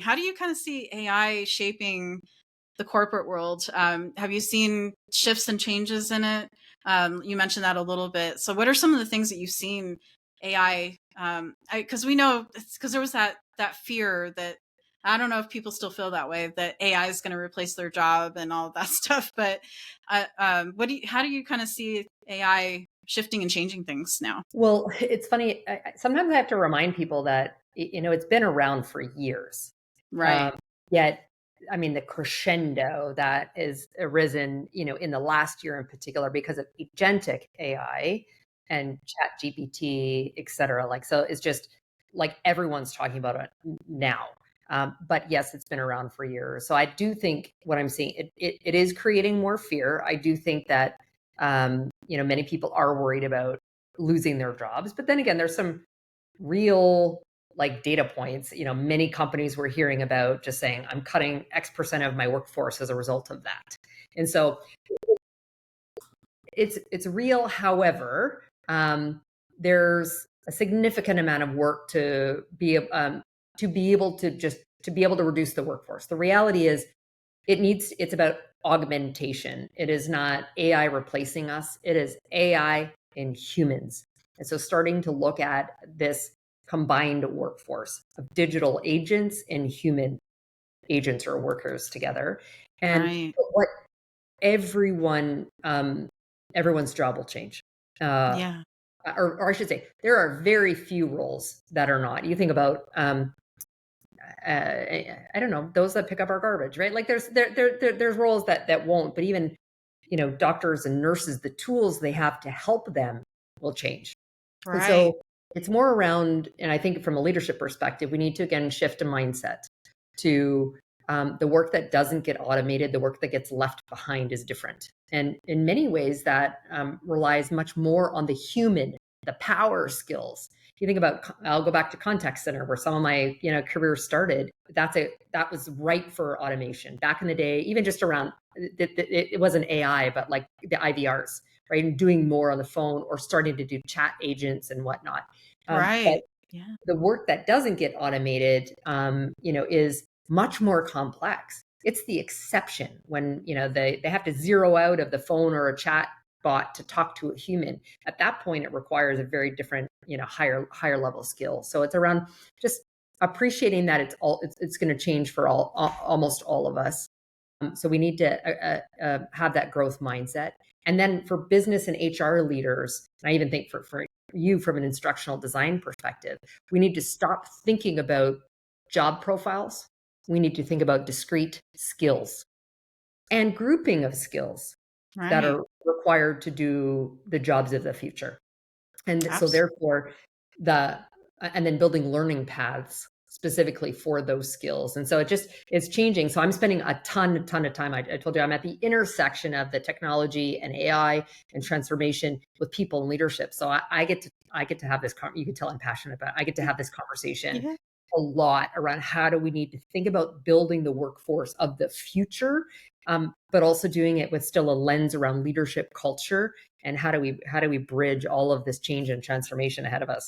How do you kind of see AI shaping the corporate world? Have you seen shifts and changes in it? You mentioned that a little bit. So, what are some of the things that you've seen AI? Because we know, because there was that fear that, I don't know if people still feel that way, that AI is going to replace their job and all of that stuff. But how do you kind of see AI shifting and changing things now? Well, it's funny. Sometimes I have to remind people that, it's been around for years. Um, Right. Yet, I mean, the crescendo that is arisen, in the last year in particular because of agentic AI and chat GPT, et cetera. Like, so it's just like everyone's talking about it now. But yes, it's been around for years. So I do think what I'm seeing, it is creating more fear. I do think that, many people are worried about losing their jobs. But then again, there's some real like data points. Many companies we're hearing about just saying, I'm cutting X% of my workforce as a result of that. And so it's real. However, there's a significant amount of work to be able to reduce the workforce. The reality is it's about augmentation. It is not AI replacing us. It is AI in humans. And so starting to look at this combined workforce of digital agents and human agents or workers together. And Right. what everyone, everyone's job will change. Uh, Yeah. or I should say, there are very few roles that are not. You think about I don't know, those that pick up our garbage, right? Like there's roles that won't, but even doctors and nurses, the tools they have to help them will change. And Right. so it's more around, and I think from a leadership perspective, we need to again shift a mindset to the work that doesn't get automated, the work that gets left behind is different. And in many ways, that relies much more on the human, the power skills. You think about, I'll go back to contact center where some of my career started. That was ripe for automation back in the day, even just around it wasn't AI, but like the IVRs, right? And doing more on the phone or starting to do chat agents and whatnot. But Right. Yeah. the work that doesn't get automated, is much more complex. It's the exception when they have to zero out of the phone or a chat bot to talk to a human. At that point, it requires a very different, higher level skill. So it's around just appreciating that it's going to change for almost all of us. So we need to have that growth mindset. And then for business and HR leaders, and I even think for you from an instructional design perspective, we need to stop thinking about job profiles. We need to think about discrete skills and grouping of skills that Right. are required to do the jobs of the future. And so Absolutely. therefore and then building learning paths specifically for those skills. And so it's changing. So I'm spending a ton of time. I told you I'm at the intersection of the technology and AI and transformation with people and leadership. So I get to have this, you can tell I'm passionate about it. I get to have this conversation Yeah. a lot around how do we need to think about building the workforce of the future, but also doing it with still a lens around leadership culture and how do we bridge all of this change and transformation ahead of us.